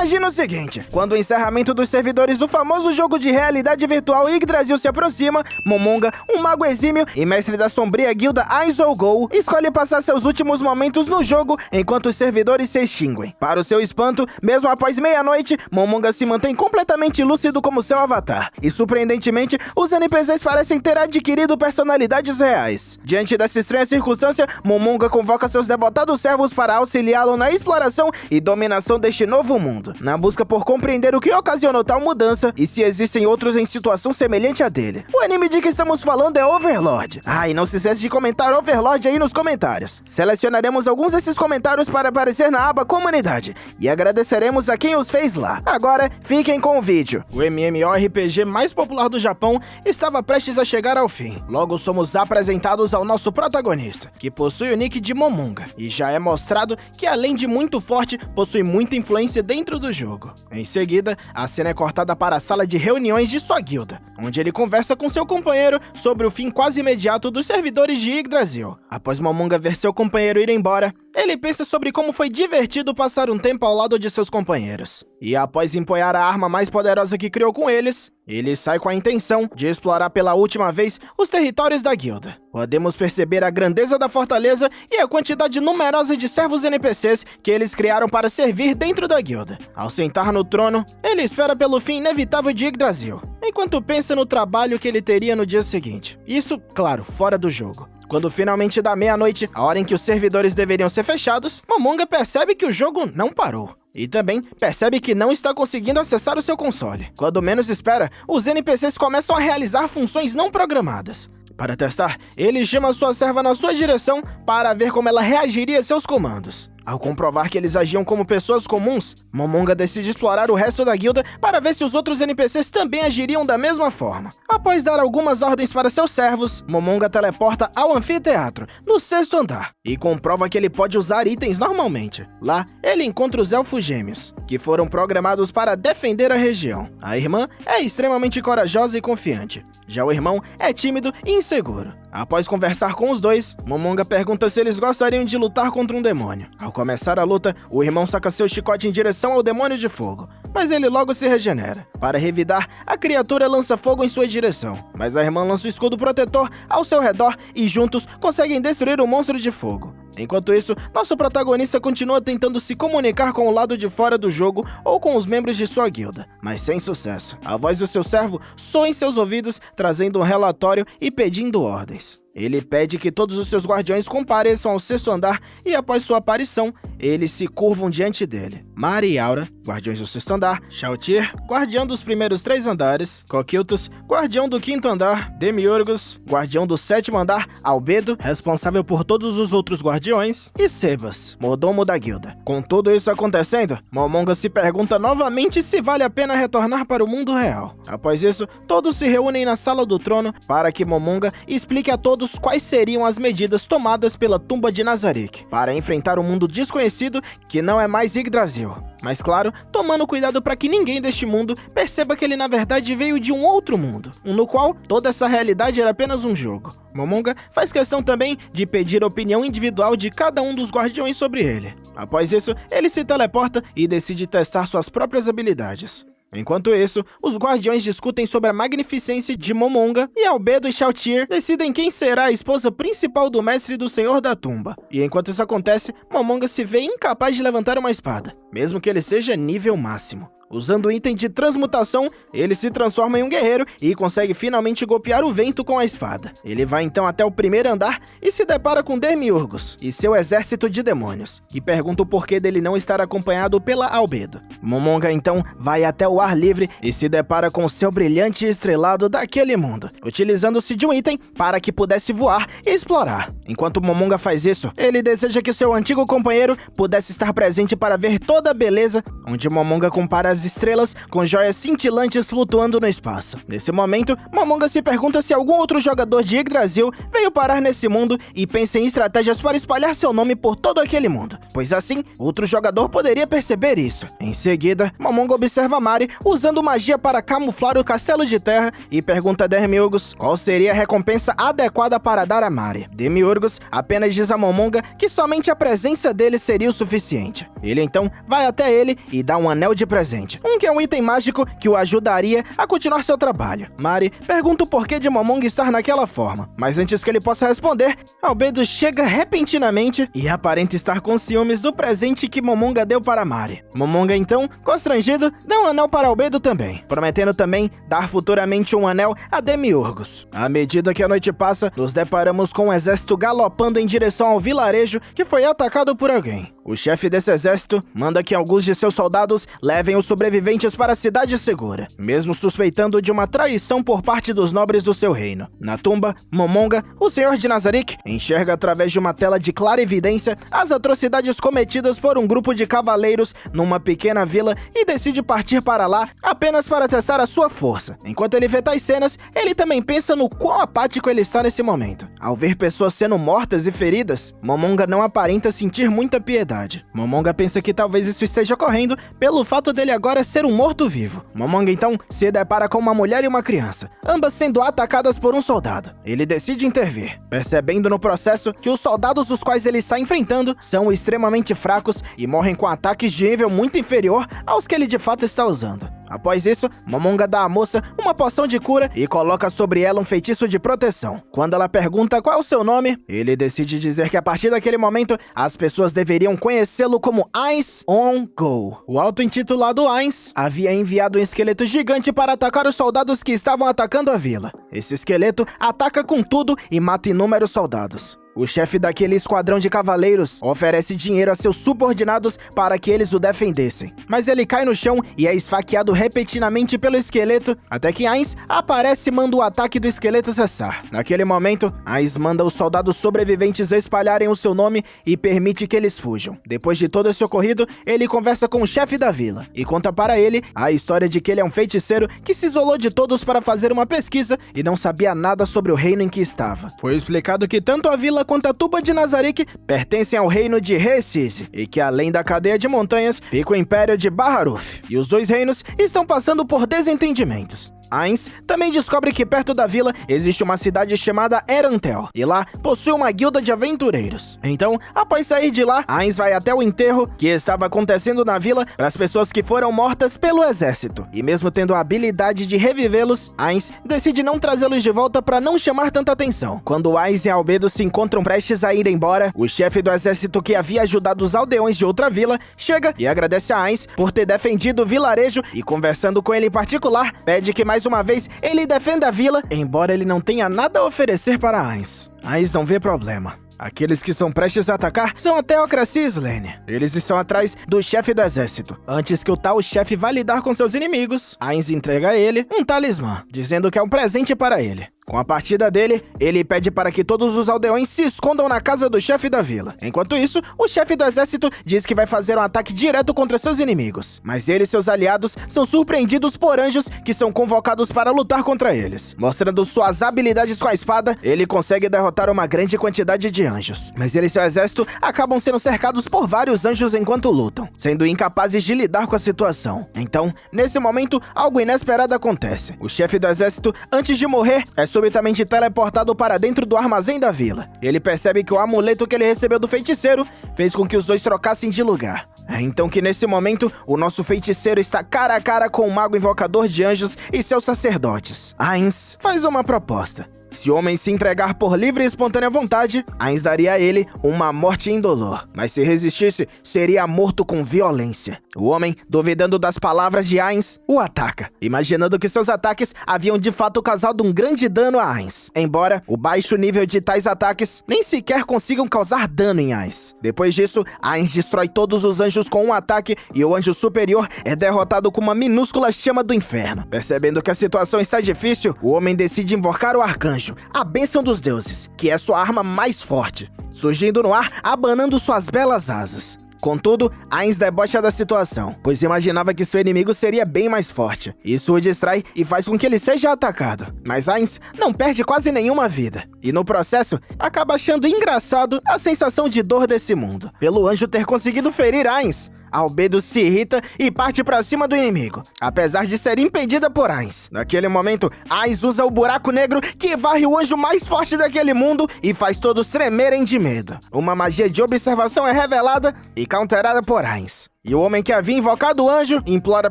Imagina o seguinte, quando o encerramento dos servidores do famoso jogo de realidade virtual Yggdrasil se aproxima, Momonga, um mago exímio e mestre da sombria guilda Aizolgol, escolhe passar seus últimos momentos no jogo enquanto os servidores se extinguem. Para o seu espanto, mesmo após meia-noite, Momonga se mantém completamente lúcido como seu avatar. E surpreendentemente, os NPCs parecem ter adquirido personalidades reais. Diante dessa estranha circunstância, Momonga convoca seus devotados servos para auxiliá-lo na exploração e dominação deste novo mundo, na busca por compreender o que ocasionou tal mudança e se existem outros em situação semelhante à dele. O anime de que estamos falando é Overlord. E não se esqueça de comentar Overlord aí nos comentários. Selecionaremos alguns desses comentários para aparecer na aba Comunidade e agradeceremos a quem os fez lá. Agora, fiquem com o vídeo. O MMORPG mais popular do Japão estava prestes a chegar ao fim. Logo somos apresentados ao nosso protagonista, que possui o nick de Momonga, e já é mostrado que além de muito forte, possui muita influência dentro do jogo. Em seguida, a cena é cortada para a sala de reuniões de sua guilda, onde ele conversa com seu companheiro sobre o fim quase imediato dos servidores de Yggdrasil. Após Momonga ver seu companheiro ir embora, ele pensa sobre como foi divertido passar um tempo ao lado de seus companheiros. E após empunhar a arma mais poderosa que criou com eles, ele sai com a intenção de explorar pela última vez os territórios da guilda. Podemos perceber a grandeza da fortaleza e a quantidade numerosa de servos NPCs que eles criaram para servir dentro da guilda. Ao sentar no trono, ele espera pelo fim inevitável de Yggdrasil, enquanto pensa no trabalho que ele teria no dia seguinte. Isso, claro, fora do jogo. Quando finalmente dá meia-noite, a hora em que os servidores deveriam ser fechados, Momonga percebe que o jogo não parou. E também percebe que não está conseguindo acessar o seu console. Quando menos espera, os NPCs começam a realizar funções não programadas. Para testar, ele chama sua serva na sua direção para ver como ela reagiria a seus comandos. Ao comprovar que eles agiam como pessoas comuns, Momonga decide explorar o resto da guilda para ver se os outros NPCs também agiriam da mesma forma. Após dar algumas ordens para seus servos, Momonga teleporta ao anfiteatro, no 6º andar, e comprova que ele pode usar itens normalmente. Lá, ele encontra os elfos gêmeos, que foram programados para defender a região. A irmã é extremamente corajosa e confiante. Já o irmão é tímido e inseguro. Após conversar com os dois, Momonga pergunta se eles gostariam de lutar contra um demônio. Ao começar a luta, o irmão saca seu chicote em direção ao demônio de fogo, mas ele logo se regenera. Para revidar, a criatura lança fogo em sua direção, mas a irmã lança o escudo protetor ao seu redor e juntos conseguem destruir o monstro de fogo. Enquanto isso, nosso protagonista continua tentando se comunicar com o lado de fora do jogo ou com os membros de sua guilda, mas sem sucesso. A voz do seu servo soa em seus ouvidos, trazendo um relatório e pedindo ordens. Ele pede que todos os seus guardiões compareçam ao 6º andar e após sua aparição, eles se curvam diante dele. Mari e Aura, guardiões do 6º andar, Shaotir, guardião dos primeiros 3 andares, Coquiltos, guardião do 5º andar, Demiurgos, guardião do 7º andar, Albedo, responsável por todos os outros guardiões, e Sebas, mordomo da guilda. Com tudo isso acontecendo, Momonga se pergunta novamente se vale a pena retornar para o mundo real. Após isso, todos se reúnem na sala do trono para que Momonga explique a todos quais seriam as medidas tomadas pela tumba de Nazarick para enfrentar um mundo desconhecido que não é mais Yggdrasil. Mas claro, tomando cuidado para que ninguém deste mundo perceba que ele na verdade veio de um outro mundo, no qual toda essa realidade era apenas um jogo. Momonga faz questão também de pedir a opinião individual de cada um dos guardiões sobre ele. Após isso, ele se teleporta e decide testar suas próprias habilidades. Enquanto isso, os guardiões discutem sobre a magnificência de Momonga e Albedo e Shaotir decidem quem será a esposa principal do mestre do Senhor da Tumba. E enquanto isso acontece, Momonga se vê incapaz de levantar uma espada, mesmo que ele seja nível máximo. Usando o item de transmutação, ele se transforma em um guerreiro e consegue finalmente golpear o vento com a espada. Ele vai então até o 1º andar e se depara com Demiurgos e seu exército de demônios, que pergunta o porquê dele não estar acompanhado pela Albedo. Momonga então vai até o ar livre e se depara com o céu brilhante e estrelado daquele mundo, utilizando-se de um item para que pudesse voar e explorar. Enquanto Momonga faz isso, ele deseja que seu antigo companheiro pudesse estar presente para ver toda a beleza, onde Momonga compara as das estrelas com joias cintilantes flutuando no espaço. Nesse momento, Momonga se pergunta se algum outro jogador de Yggdrasil veio parar nesse mundo e pensa em estratégias para espalhar seu nome por todo aquele mundo, pois assim, outro jogador poderia perceber isso. Em seguida, Momonga observa Mari usando magia para camuflar o castelo de terra e pergunta a Demiurgos qual seria a recompensa adequada para dar a Mari. Demiurgos apenas diz a Momonga que somente a presença dele seria o suficiente. Ele então vai até ele e dá um anel de presente, que é um item mágico que o ajudaria a continuar seu trabalho. Mari pergunta o porquê de Momonga estar naquela forma, mas antes que ele possa responder, Albedo chega repentinamente e aparenta estar com ciúmes do presente que Momonga deu para Mari. Momonga então, constrangido, dá um anel para Albedo também, prometendo também dar futuramente um anel a Demiurgos. À medida que a noite passa, nos deparamos com um exército galopando em direção ao vilarejo que foi atacado por alguém. O chefe desse exército manda que alguns de seus soldados levem os sobreviventes para a cidade segura, mesmo suspeitando de uma traição por parte dos nobres do seu reino. Na tumba, Momonga, o senhor de Nazarick, enxerga através de uma tela de clara evidência as atrocidades cometidas por um grupo de cavaleiros numa pequena vila e decide partir para lá apenas para testar a sua força. Enquanto ele vê tais cenas, ele também pensa no quão apático ele está nesse momento. Ao ver pessoas sendo mortas e feridas, Momonga não aparenta sentir muita piedade. Momonga pensa que talvez isso esteja ocorrendo pelo fato dele agora ser um morto-vivo. Momonga então se depara com uma mulher e uma criança, ambas sendo atacadas por um soldado. Ele decide intervir, percebendo no processo que os soldados dos quais ele está enfrentando são extremamente fracos e morrem com ataques de nível muito inferior aos que ele de fato está usando. Após isso, Momonga dá à moça uma poção de cura e coloca sobre ela um feitiço de proteção. Quando ela pergunta qual é o seu nome, ele decide dizer que a partir daquele momento, as pessoas deveriam conhecê-lo como Ainz On Go. O auto-intitulado Ainz havia enviado um esqueleto gigante para atacar os soldados que estavam atacando a vila. Esse esqueleto ataca com tudo e mata inúmeros soldados. O chefe daquele esquadrão de cavaleiros oferece dinheiro a seus subordinados para que eles o defendessem, mas ele cai no chão e é esfaqueado repentinamente pelo esqueleto, até que Ainz aparece e manda o ataque do esqueleto cessar. Naquele momento, Ainz manda os soldados sobreviventes espalharem o seu nome e permite que eles fujam. Depois de todo esse ocorrido, ele conversa com o chefe da vila e conta para ele a história de que ele é um feiticeiro que se isolou de todos para fazer uma pesquisa e não sabia nada sobre o reino em que estava. Foi explicado que tanto a vila quanto a tumba de Nazarick pertencem ao reino de Resise e que além da cadeia de montanhas fica o império de Baharuf, e os dois reinos estão passando por desentendimentos. Ainz também descobre que perto da vila existe uma cidade chamada Erantel, e lá possui uma guilda de aventureiros. Então, após sair de lá, Ainz vai até o enterro que estava acontecendo na vila para as pessoas que foram mortas pelo exército. E mesmo tendo a habilidade de revivê-los, Ainz decide não trazê-los de volta para não chamar tanta atenção. Quando Ainz e Albedo se encontram prestes a ir embora, o chefe do exército que havia ajudado os aldeões de outra vila chega e agradece a Ainz por ter defendido o vilarejo e, conversando com ele em particular, pede que mais uma vez ele defenda a vila, embora ele não tenha nada a oferecer para Ainz. Ainz não vê problema. Aqueles que são prestes a atacar são a Teocracia e Slane. Eles estão atrás do chefe do exército. Antes que o tal chefe vá lidar com seus inimigos, Ainz entrega a ele um talismã, dizendo que é um presente para ele. Com a partida dele, ele pede para que todos os aldeões se escondam na casa do chefe da vila. Enquanto isso, o chefe do exército diz que vai fazer um ataque direto contra seus inimigos. Mas ele e seus aliados são surpreendidos por anjos que são convocados para lutar contra eles. Mostrando suas habilidades com a espada, ele consegue derrotar uma grande quantidade de anjos. Mas ele e seu exército acabam sendo cercados por vários anjos enquanto lutam, sendo incapazes de lidar com a situação. Então, nesse momento, algo inesperado acontece. O chefe do exército, antes de morrer, é subitamente teleportado para dentro do armazém da vila. Ele percebe que o amuleto que ele recebeu do feiticeiro fez com que os dois trocassem de lugar. É então que nesse momento, o nosso feiticeiro está cara a cara com o mago invocador de anjos e seus sacerdotes. Ainz faz uma proposta. Se o homem se entregar por livre e espontânea vontade, Ainz daria a ele uma morte indolor. Mas se resistisse, seria morto com violência. O homem, duvidando das palavras de Ainz, o ataca, imaginando que seus ataques haviam de fato causado um grande dano a Ainz. Embora o baixo nível de tais ataques nem sequer consigam causar dano em Ainz. Depois disso, Ainz destrói todos os anjos com um ataque e o anjo superior é derrotado com uma minúscula chama do inferno. Percebendo que a situação está difícil, o homem decide invocar o arcanjo, a bênção dos deuses, que é sua arma mais forte, surgindo no ar, abanando suas belas asas. Contudo, Ainz debocha da situação, pois imaginava que seu inimigo seria bem mais forte. Isso o distrai e faz com que ele seja atacado. Mas Ainz não perde quase nenhuma vida. E no processo, acaba achando engraçado a sensação de dor desse mundo. Pelo anjo ter conseguido ferir Ainz, Albedo se irrita e parte pra cima do inimigo, apesar de ser impedida por Ainz. Naquele momento, Ainz usa o buraco negro que varre o anjo mais forte daquele mundo e faz todos tremerem de medo. Uma magia de observação é revelada e counterada por Ainz. E o homem que havia invocado o anjo implora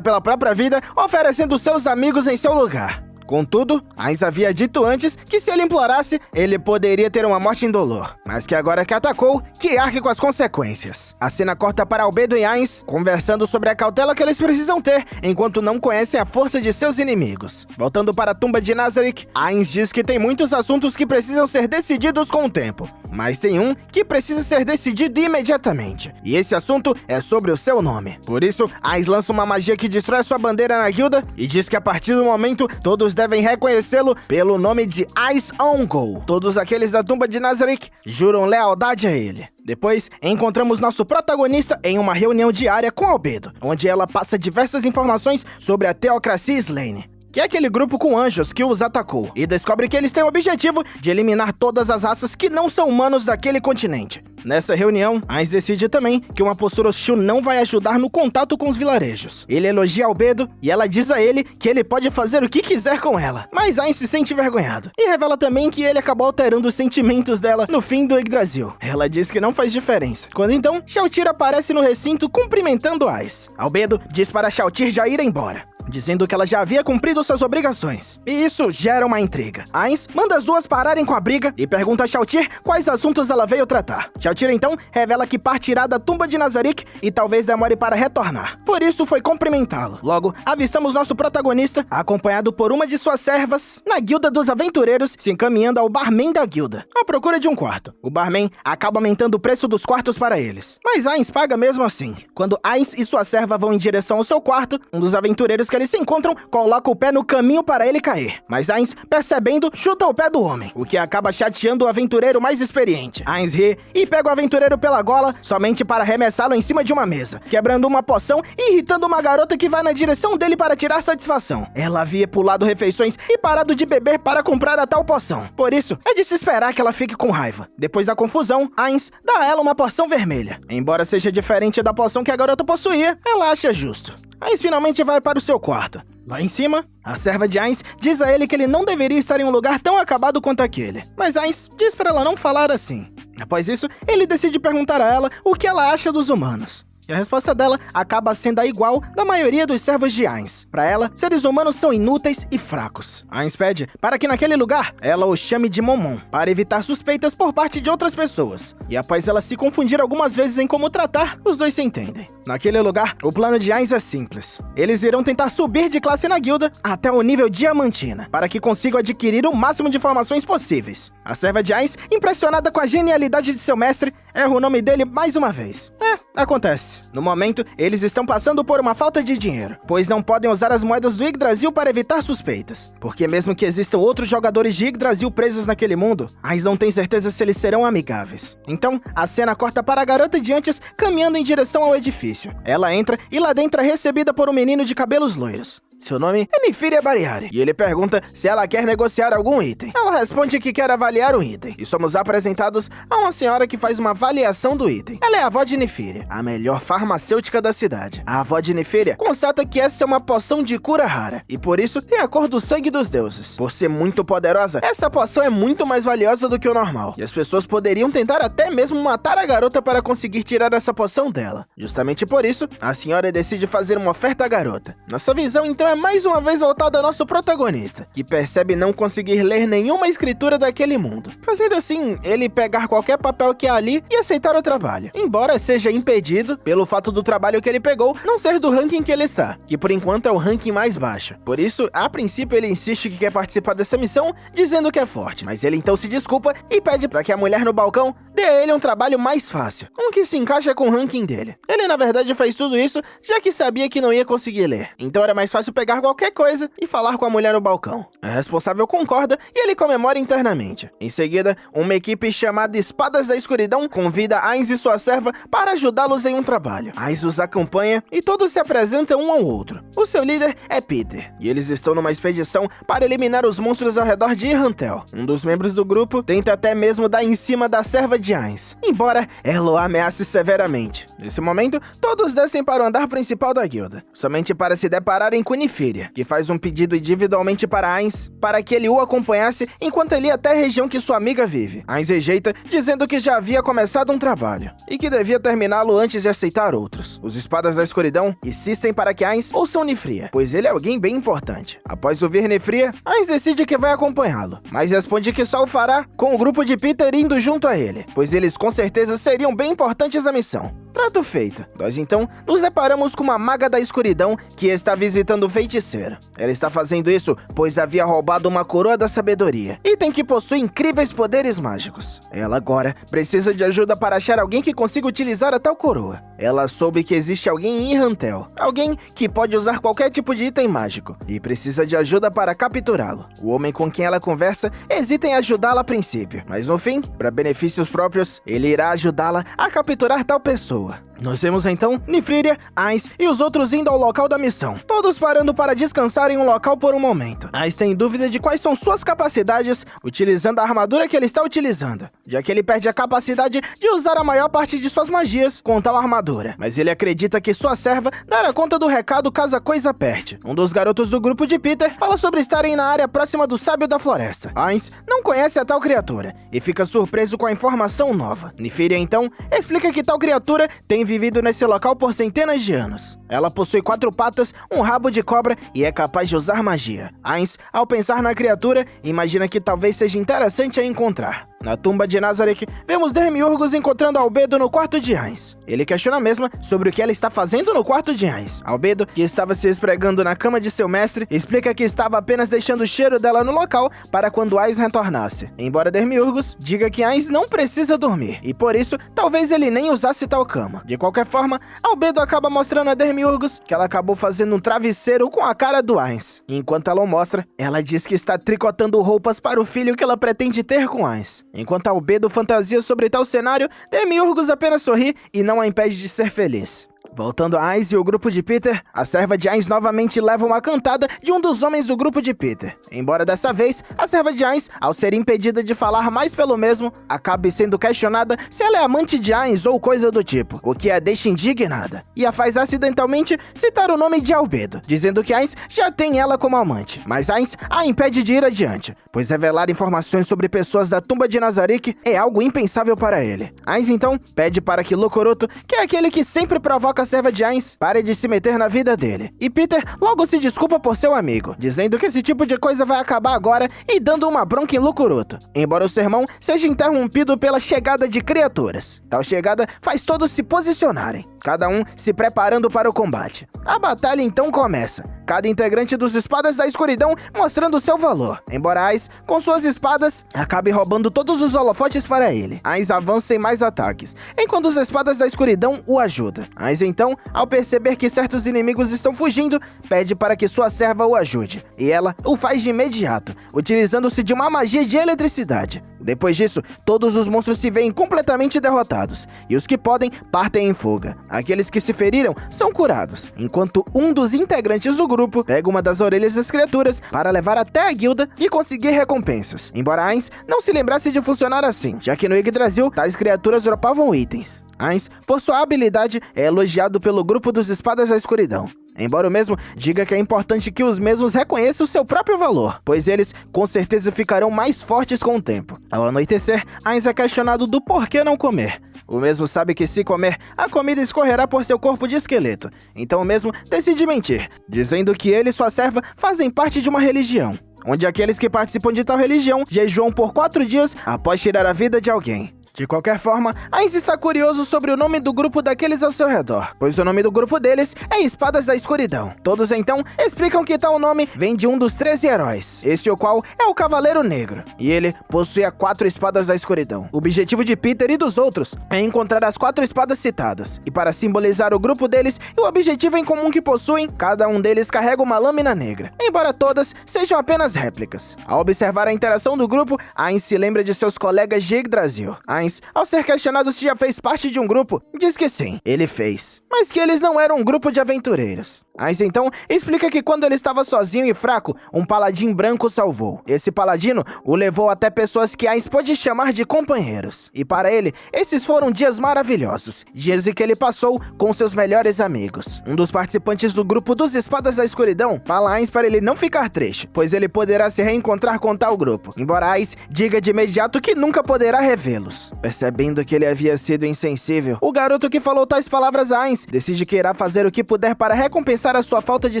pela própria vida, oferecendo seus amigos em seu lugar. Contudo, Ainz havia dito antes que se ele implorasse, ele poderia ter uma morte indolor. Mas que agora que atacou, que arque com as consequências. A cena corta para Albedo e Ainz conversando sobre a cautela que eles precisam ter enquanto não conhecem a força de seus inimigos. Voltando para a tumba de Nazarick, Ainz diz que tem muitos assuntos que precisam ser decididos com o tempo. Mas tem um que precisa ser decidido imediatamente. E esse assunto é sobre o seu nome. Por isso, Ainz lança uma magia que destrói sua bandeira na guilda e diz que a partir do momento, todos devem reconhecê-lo pelo nome de Aes-on-Gol. Todos aqueles da tumba de Nazarick juram lealdade a ele. Depois, encontramos nosso protagonista em uma reunião diária com Albedo, onde ela passa diversas informações sobre a Teocracia Slane, que é aquele grupo com anjos que os atacou, e descobre que eles têm o objetivo de eliminar todas as raças que não são humanos daquele continente. Nessa reunião, Ainz decide também que uma postura hostil não vai ajudar no contato com os vilarejos. Ele elogia Albedo e ela diz a ele que ele pode fazer o que quiser com ela. Mas Ainz se sente envergonhado e revela também que ele acabou alterando os sentimentos dela no fim do Yggdrasil. Ela diz que não faz diferença. Quando então, Shalltear aparece no recinto cumprimentando Ainz. Albedo diz para Shalltear já ir embora, dizendo que ela já havia cumprido suas obrigações. E isso gera uma intriga. Ainz manda as duas pararem com a briga e pergunta a Shalltear quais assuntos ela veio tratar. Shalltear então revela que partirá da tumba de Nazarick e talvez demore para retornar. Por isso foi cumprimentá-lo. Logo, avistamos nosso protagonista, acompanhado por uma de suas servas, na guilda dos aventureiros, se encaminhando ao barman da guilda, à procura de um quarto. O barman acaba aumentando o preço dos quartos para eles, mas Ainz paga mesmo assim. Quando Ainz e sua serva vão em direção ao seu quarto, um dos aventureiros que eles se encontram coloca o pé no caminho para ele cair. Mas Ainz, percebendo, chuta o pé do homem, o que acaba chateando o aventureiro mais experiente. Ainz ri e pega o aventureiro pela gola somente para arremessá-lo em cima de uma mesa, quebrando uma poção e irritando uma garota que vai na direção dele para tirar satisfação. Ela havia pulado refeições e parado de beber para comprar a tal poção. Por isso, é de se esperar que ela fique com raiva. Depois da confusão, Ainz dá a ela uma poção vermelha. Embora seja diferente da poção que a garota possuía, ela acha justo. Ainz finalmente vai para o seu quarto. Lá em cima, a serva de Ainz diz a ele que ele não deveria estar em um lugar tão acabado quanto aquele. Mas Ainz diz para ela não falar assim. Após isso, ele decide perguntar a ela o que ela acha dos humanos. E a resposta dela acaba sendo a igual da maioria dos servos de Ainz. Para ela, seres humanos são inúteis e fracos. Ainz pede para que naquele lugar ela o chame de Momon, para evitar suspeitas por parte de outras pessoas. E após ela se confundir algumas vezes em como tratar, os dois se entendem. Naquele lugar, o plano de Ainz é simples. Eles irão tentar subir de classe na guilda até o nível Diamantina, para que consigam adquirir o máximo de informações possíveis. A serva de Ainz, impressionada com a genialidade de seu mestre, erra o nome dele mais uma vez. Acontece. No momento, eles estão passando por uma falta de dinheiro, pois não podem usar as moedas do Yggdrasil para evitar suspeitas. Porque mesmo que existam outros jogadores de Yggdrasil presos naquele mundo, Ainz não tem certeza se eles serão amigáveis. Então, a cena corta para a garota de antes caminhando em direção ao edifício. Ela entra e lá dentro é recebida por um menino de cabelos loiros. Seu nome é Nifíria Bariari, e ele pergunta se ela quer negociar algum item. Ela responde que quer avaliar um item, e somos apresentados a uma senhora que faz uma avaliação do item. Ela é a avó de Nifíria, a melhor farmacêutica da cidade. A avó de Nifíria constata que essa é uma poção de cura rara, e por isso tem a cor do sangue dos deuses. Por ser muito poderosa, essa poção é muito mais valiosa do que o normal, e as pessoas poderiam tentar até mesmo matar a garota para conseguir tirar essa poção dela. Justamente por isso, a senhora decide fazer uma oferta à garota. Nossa visão então é mais uma vez voltada ao nosso protagonista, que percebe não conseguir ler nenhuma escritura daquele mundo, fazendo assim ele pegar qualquer papel que há ali e aceitar o trabalho, embora seja impedido pelo fato do trabalho que ele pegou não ser do ranking que ele está, que por enquanto é o ranking mais baixo. Por isso, a princípio ele insiste que quer participar dessa missão, dizendo que é forte, mas ele então se desculpa e pede para que a mulher no balcão dê a ele um trabalho mais fácil, um que se encaixa com o ranking dele. Ele na verdade fez tudo isso já que sabia que não ia conseguir ler, então era mais fácil pegar qualquer coisa e falar com a mulher no balcão. A responsável concorda e ele comemora internamente. Em seguida, uma equipe chamada Espadas da Escuridão convida Ainz e sua serva para ajudá-los em um trabalho. Ainz os acompanha e todos se apresentam um ao outro. O seu líder é Peter, e eles estão numa expedição para eliminar os monstros ao redor de Irrantel. Um dos membros do grupo tenta até mesmo dar em cima da serva de Ainz, embora ela o ameace severamente. Nesse momento, todos descem para o andar principal da guilda, somente para se depararem com Nefria, que faz um pedido individualmente para Ainz para que ele o acompanhasse enquanto ele ia até a região que sua amiga vive. Ainz rejeita, dizendo que já havia começado um trabalho e que devia terminá-lo antes de aceitar outros. Os Espadas da Escuridão insistem para que Ainz ouça Nefria, pois ele é alguém bem importante. Após ouvir Nefria, Ainz decide que vai acompanhá-lo, mas responde que só o fará com o grupo de Peter indo junto a ele, pois eles com certeza seriam bem importantes na missão. Trato feito. Nós então nos deparamos com uma maga da escuridão que está visitando o feiticeiro. Ela está fazendo isso pois havia roubado uma coroa da sabedoria, item que possui incríveis poderes mágicos. Ela agora precisa de ajuda para achar alguém que consiga utilizar a tal coroa. Ela soube que existe alguém em Irrantel, alguém que pode usar qualquer tipo de item mágico, e precisa de ajuda para capturá-lo. O homem com quem ela conversa hesita em ajudá-la a princípio, mas no fim, para benefícios próprios, ele irá ajudá-la a capturar tal pessoa. Nós vemos então Nefria, Ainz e os outros indo ao local da missão, todos parando para descansar em um local por um momento. Ainz tem dúvida de quais são suas capacidades utilizando a armadura que ele está utilizando, já que ele perde a capacidade de usar a maior parte de suas magias com tal armadura, mas ele acredita que sua serva dará conta do recado caso a coisa aperte. Um dos garotos do grupo de Peter fala sobre estarem na área próxima do Sábio da Floresta. Ainz não conhece a tal criatura e fica surpreso com a informação nova. Nefria então explica que tal criatura tem vivido nesse local por centenas de anos. Ela possui 4 patas, um rabo de cobra e é capaz de usar magia. Ainz, ao pensar na criatura, imagina que talvez seja interessante a encontrar. Na tumba de Nazarick, vemos Demiurgos encontrando Albedo no quarto de Ainz. Ele questiona a mesma sobre o que ela está fazendo no quarto de Ainz. Albedo, que estava se esfregando na cama de seu mestre, explica que estava apenas deixando o cheiro dela no local para quando Ainz retornasse. Embora Demiurgos diga que Ainz não precisa dormir, e por isso, talvez ele nem usasse tal cama. De qualquer forma, Albedo acaba mostrando a Demiurgos que ela acabou fazendo um travesseiro com a cara do Ainz. Enquanto ela o mostra, ela diz que está tricotando roupas para o filho que ela pretende ter com Ainz. Enquanto Albedo fantasia sobre tal cenário, Demiurgos apenas sorri e não a impede de ser feliz. Voltando a Ainz e o grupo de Peter, a serva de Ainz novamente leva uma cantada de um dos homens do grupo de Peter. Embora dessa vez, a serva de Ainz, ao ser impedida de falar mais pelo mesmo, acabe sendo questionada se ela é amante de Ainz ou coisa do tipo, o que a deixa indignada. E a faz acidentalmente citar o nome de Albedo, dizendo que Ainz já tem ela como amante. Mas Ainz a impede de ir adiante, pois revelar informações sobre pessoas da tumba de Nazarick é algo impensável para ele. Ainz então pede para que Lokoroto, que é aquele que sempre provoca a serva de Ainz, pare de se meter na vida dele. E Peter logo se desculpa por seu amigo, dizendo que esse tipo de coisa vai acabar agora e dando uma bronca em Lokoroto, embora o sermão seja interrompido pela chegada de criaturas. Tal chegada faz todos se posicionarem, cada um se preparando para o combate. A batalha então começa, cada integrante dos Espadas da Escuridão mostrando seu valor, embora Ainz, com suas espadas, acabe roubando todos os holofotes para ele. Ainz avança em mais ataques, enquanto os Espadas da Escuridão o ajudam. Ainz então, ao perceber que certos inimigos estão fugindo, pede para que sua serva o ajude, e ela o faz de imediato, utilizando-se de uma magia de eletricidade. Depois disso, todos os monstros se veem completamente derrotados, e os que podem partem em fuga. Aqueles que se feriram são curados, enquanto um dos integrantes do grupo pega uma das orelhas das criaturas para levar até a guilda e conseguir recompensas. Embora Ainz não se lembrasse de funcionar assim, já que no Yggdrasil tais criaturas dropavam itens. Ainz, por sua habilidade, é elogiado pelo grupo dos Espadas da Escuridão, embora o mesmo diga que é importante que os mesmos reconheçam o seu próprio valor, pois eles com certeza ficarão mais fortes com o tempo. Ao anoitecer, Ainz é questionado do porquê não comer. O mesmo sabe que se comer, a comida escorrerá por seu corpo de esqueleto, então o mesmo decide mentir, dizendo que ele e sua serva fazem parte de uma religião, onde aqueles que participam de tal religião jejuam por 4 dias após tirar a vida de alguém. De qualquer forma, Ainz está curioso sobre o nome do grupo daqueles ao seu redor, pois o nome do grupo deles é Espadas da Escuridão. Todos então explicam que tal nome vem de um dos 13 heróis, esse o qual é o Cavaleiro Negro, e ele possuía 4 espadas da escuridão. O objetivo de Peter e dos outros é encontrar as 4 espadas citadas, e para simbolizar o grupo deles e o objetivo em comum que possuem, cada um deles carrega uma lâmina negra, embora todas sejam apenas réplicas. Ao observar a interação do grupo, Ainz se lembra de seus colegas de Yggdrasil. Ainz, ao ser questionado se já fez parte de um grupo, diz que sim, ele fez, mas que eles não eram um grupo de aventureiros. Ainz então explica que quando ele estava sozinho e fraco, um paladino branco o salvou. Esse paladino o levou até pessoas que Ainz pode chamar de companheiros. E para ele, esses foram dias maravilhosos, dias em que ele passou com seus melhores amigos. Um dos participantes do grupo dos Espadas da Escuridão fala a Ainz para ele não ficar triste, pois ele poderá se reencontrar com tal grupo, embora Ainz diga de imediato que nunca poderá revê-los. Percebendo que ele havia sido insensível, o garoto que falou tais palavras a Ainz decide que irá fazer o que puder para recompensar a sua falta de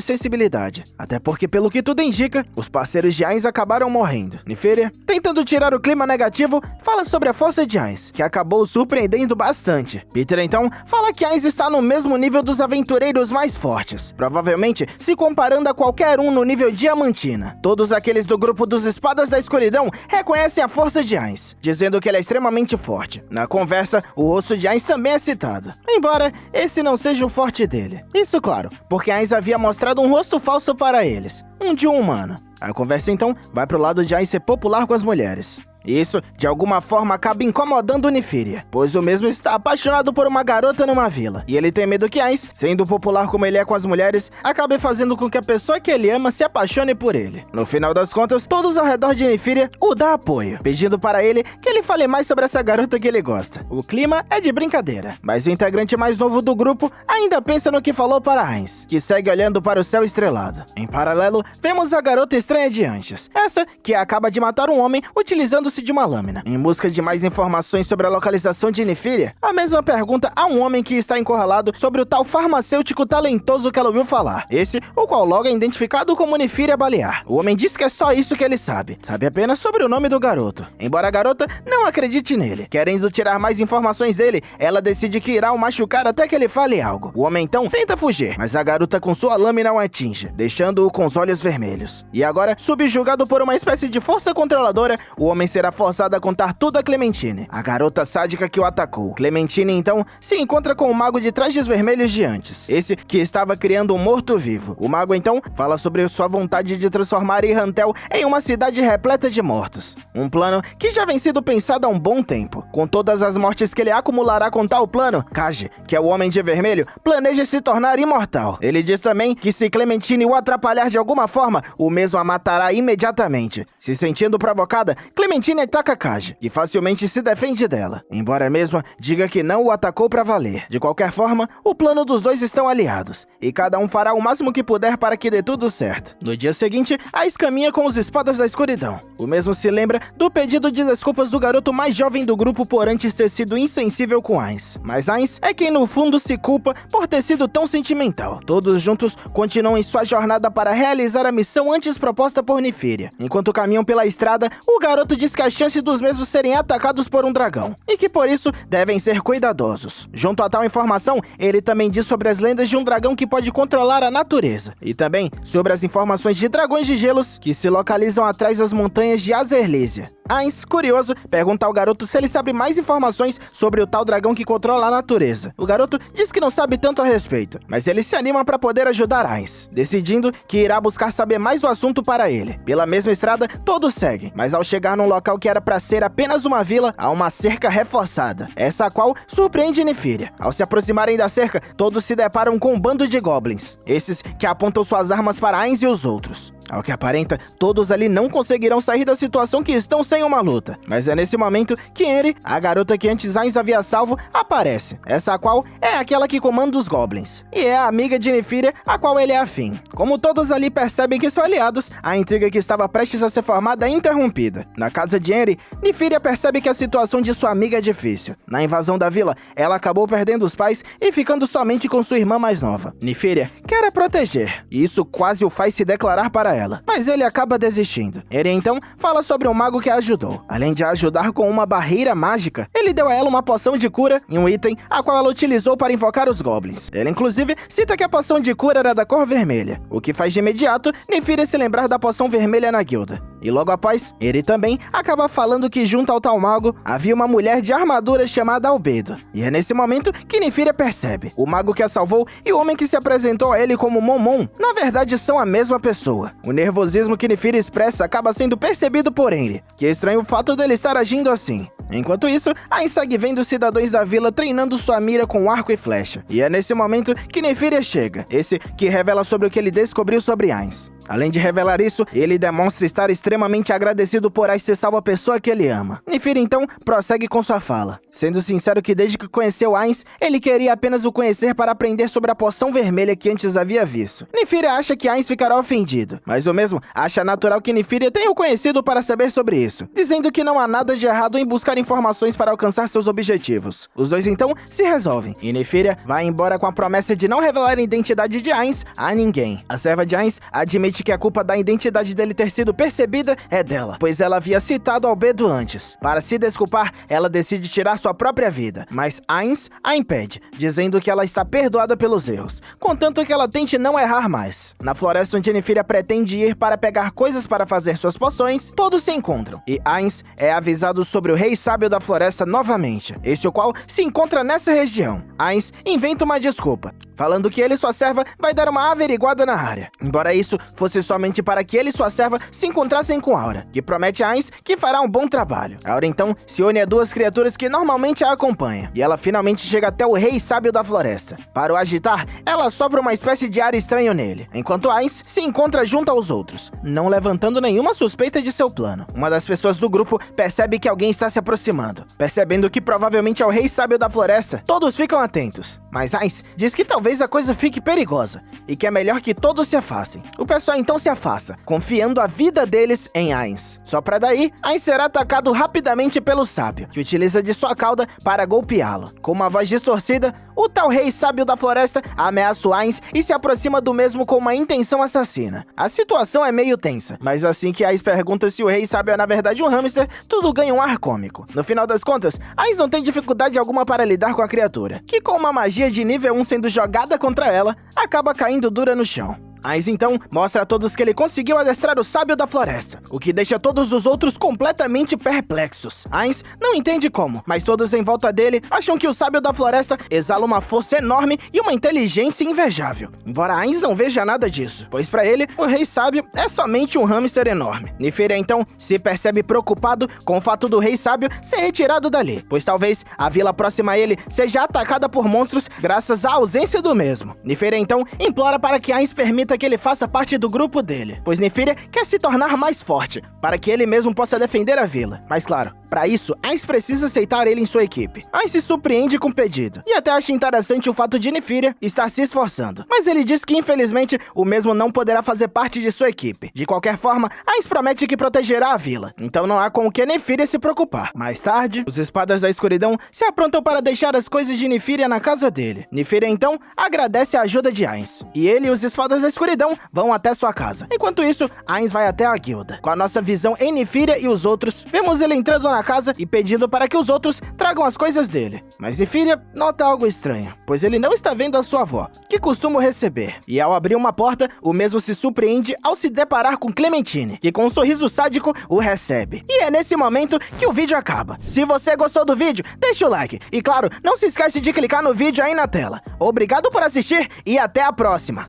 sensibilidade. Até porque, pelo que tudo indica, os parceiros de Ainz acabaram morrendo. Nyfria, tentando tirar o clima negativo, fala sobre a força de Ainz, que acabou surpreendendo bastante. Peter então fala que Ainz está no mesmo nível dos aventureiros mais fortes, provavelmente se comparando a qualquer um no nível Diamantina. Todos aqueles do grupo dos Espadas da Escuridão reconhecem a força de Ainz, dizendo que ele é extremamente forte. Na conversa, o rosto de Ainz também é citado, embora esse não seja o forte dele. Isso claro, porque Ainz havia mostrado um rosto falso para eles, um de um humano. A conversa então vai pro lado de Ainz ser popular com as mulheres. Isso, de alguma forma, acaba incomodando Nyfria, pois o mesmo está apaixonado por uma garota numa vila, e ele tem medo que Ainz, sendo popular como ele é com as mulheres, acabe fazendo com que a pessoa que ele ama se apaixone por ele. No final das contas, todos ao redor de Nyfria o dão apoio, pedindo para ele que ele fale mais sobre essa garota que ele gosta. O clima é de brincadeira, mas o integrante mais novo do grupo ainda pensa no que falou para Ainz, que segue olhando para o céu estrelado. Em paralelo, vemos a garota estranha de Anches, essa que acaba de matar um homem utilizando de uma lâmina. Em busca de mais informações sobre a localização de Nyfria, a mesma pergunta a um homem que está encurralado sobre o tal farmacêutico talentoso que ela ouviu falar. Esse, o qual logo é identificado como Nyfria Balear. O homem diz que é só isso que ele sabe. Sabe apenas sobre o nome do garoto. Embora a garota não acredite nele. Querendo tirar mais informações dele, ela decide que irá o machucar até que ele fale algo. O homem então tenta fugir, mas a garota com sua lâmina o atinge, deixando-o com os olhos vermelhos. E agora, subjugado por uma espécie de força controladora, o homem será forçada a contar tudo a Clementine, a garota sádica que o atacou. Clementine, então, se encontra com o mago de trajes vermelhos de antes, esse que estava criando um morto-vivo. O mago, então, fala sobre sua vontade de transformar Irhantel em uma cidade repleta de mortos. Um plano que já vem sido pensado há um bom tempo. Com todas as mortes que ele acumulará com tal plano, Kaji, que é o Homem de Vermelho, planeja se tornar imortal. Ele diz também que se Clementine o atrapalhar de alguma forma, o mesmo a matará imediatamente. Se sentindo provocada, Clementine ataca Kaji, que facilmente se defende dela, embora mesmo diga que não o atacou pra valer. De qualquer forma, o plano dos dois estão aliados, e cada um fará o máximo que puder para que dê tudo certo. No dia seguinte, Ainz caminha com os Espadas da Escuridão. O mesmo se lembra do pedido de desculpas do garoto mais jovem do grupo por antes ter sido insensível com Ainz. Mas Ainz é quem no fundo se culpa por ter sido tão sentimental. Todos juntos continuam em sua jornada para realizar a missão antes proposta por Nyfria. Enquanto caminham pela estrada, o garoto diz que a chance dos mesmos serem atacados por um dragão, e que por isso devem ser cuidadosos. Junto a tal informação, ele também diz sobre as lendas de um dragão que pode controlar a natureza, e também sobre as informações de dragões de gelos que se localizam atrás das montanhas de Azerlísia. Ainz, curioso, pergunta ao garoto se ele sabe mais informações sobre o tal dragão que controla a natureza. O garoto diz que não sabe tanto a respeito, mas ele se anima para poder ajudar Ainz, decidindo que irá buscar saber mais do assunto para ele. Pela mesma estrada, todos seguem, mas ao chegar num local que era para ser apenas uma vila, há uma cerca reforçada, essa a qual surpreende Nyfria. Ao se aproximarem da cerca, todos se deparam com um bando de goblins, esses que apontam suas armas para Ainz e os outros. Ao que aparenta, todos ali não conseguirão sair da situação que estão sem uma luta. Mas é nesse momento que Henry, a garota que antes Ainz havia salvo, aparece. Essa a qual é aquela que comanda os goblins. E é a amiga de Nyfria, a qual ele é afim. Como todos ali percebem que são aliados, a intriga que estava prestes a ser formada é interrompida. Na casa de Henry, Nyfria percebe que a situação de sua amiga é difícil. Na invasão da vila, ela acabou perdendo os pais e ficando somente com sua irmã mais nova. Nyfria quer a proteger, e isso quase o faz se declarar para ela. ela, mas ele acaba desistindo. Ele então fala sobre um mago que a ajudou. Além de a ajudar com uma barreira mágica, ele deu a ela uma poção de cura e um item a qual ela utilizou para invocar os goblins. Ele inclusive cita que a poção de cura era da cor vermelha, o que faz de imediato Nefíria se lembrar da poção vermelha na guilda. E logo após, ele também acaba falando que junto ao tal mago havia uma mulher de armadura chamada Albedo. E é nesse momento que Nefíria percebe. O mago que a salvou e o homem que se apresentou a ele como Momon, na verdade são a mesma pessoa. O nervosismo que Nefíria expressa acaba sendo percebido por Henry, que estranha o fato dele estar agindo assim. Enquanto isso, Ainz segue vendo os cidadãos da vila treinando sua mira com arco e flecha. E é nesse momento que Nefíria chega, esse que revela sobre o que ele descobriu sobre Ainz. Além de revelar isso, ele demonstra estar extremamente agradecido por Ainz ser salvo a pessoa que ele ama. Nefíria então prossegue com sua fala, sendo sincero que desde que conheceu Ainz, ele queria apenas o conhecer para aprender sobre a poção vermelha que antes havia visto. Nefíria acha que Ainz ficará ofendido, mas o mesmo acha natural que Nefíria tenha o conhecido para saber sobre isso, dizendo que não há nada de errado em buscar informações para alcançar seus objetivos. Os dois então se resolvem, e Nefíria vai embora com a promessa de não revelar a identidade de Ainz a ninguém. A serva de Ainz admite que a culpa da identidade dele ter sido percebida é dela, pois ela havia citado Albedo antes. Para se desculpar, ela decide tirar sua própria vida, mas Ainz a impede, dizendo que ela está perdoada pelos erros, contanto que ela tente não errar mais. Na floresta onde Nefíria pretende ir para pegar coisas para fazer suas poções, todos se encontram, e Ainz é avisado sobre o Rei Sábio da Floresta novamente, este o qual se encontra nessa região. Ainz inventa uma desculpa, falando que ele e sua serva vai dar uma averiguada na área, embora isso fosse somente para que ele e sua serva se encontrassem com Aura, que promete a Ainz que fará um bom trabalho. Aura então se une a duas criaturas que normalmente a acompanham, e ela finalmente chega até o Rei Sábio da Floresta. Para o agitar, ela sopra uma espécie de ar estranho nele, enquanto Ainz se encontra junto aos outros, não levantando nenhuma suspeita de seu plano. Uma das pessoas do grupo percebe que alguém está se aproximando. Percebendo que provavelmente é o Rei Sábio da Floresta, todos ficam atentos, mas Ainz diz que talvez a coisa fique perigosa, e que é melhor que todos se afastem. O pessoal então se afasta, confiando a vida deles em Ainz. Só pra daí, Ainz será atacado rapidamente pelo sábio, que utiliza de sua cauda para golpeá-lo. Com uma voz distorcida, o tal Rei Sábio da Floresta ameaça o Ainz e se aproxima do mesmo com uma intenção assassina. A situação é meio tensa, mas assim que Ainz pergunta se o Rei Sábio é na verdade um hamster, tudo ganha um ar cômico. No final das contas, Ainz não tem dificuldade alguma para lidar com a criatura, que com uma magia de nível 1 sendo jogada contra ela, acaba caindo dura no chão. Ainz então mostra a todos que ele conseguiu adestrar o Sábio da Floresta, o que deixa todos os outros completamente perplexos. Ainz não entende como, mas todos em volta dele acham que o Sábio da Floresta exala uma força enorme e uma inteligência invejável. Embora Ainz não veja nada disso, pois para ele, o Rei Sábio é somente um hamster enorme. Nefíria então se percebe preocupado com o fato do Rei Sábio ser retirado dali, pois talvez a vila próxima a ele seja atacada por monstros graças à ausência do mesmo. Nefíria então implora para que Ainz permita que ele faça parte do grupo dele, pois Nefíria quer se tornar mais forte, para que ele mesmo possa defender a vila. Mas claro, para isso, Ainz precisa aceitar ele em sua equipe. Ainz se surpreende com o pedido, e até acha interessante o fato de Nefíria estar se esforçando. Mas ele diz que infelizmente, o mesmo não poderá fazer parte de sua equipe. De qualquer forma, Ainz promete que protegerá a vila, então não há com o que Nefíria se preocupar. Mais tarde, os espadas da escuridão se aprontam para deixar as coisas de Nefíria na casa dele. Nefíria então agradece a ajuda de Ainz, e ele e os espadas da escuridão vão até sua casa. Enquanto isso, Ainz vai até a guilda. Com a nossa visão em Nefíria e os outros, vemos ele entrando na casa e pedindo para que os outros tragam as coisas dele. Mas Nefíria nota algo estranho, pois ele não está vendo a sua avó, que costuma o receber. E ao abrir uma porta, o mesmo se surpreende ao se deparar com Clementine, que com um sorriso sádico o recebe. E é nesse momento que o vídeo acaba. Se você gostou do vídeo, deixa o like. E claro, não se esquece de clicar no vídeo aí na tela. Obrigado por assistir e até a próxima!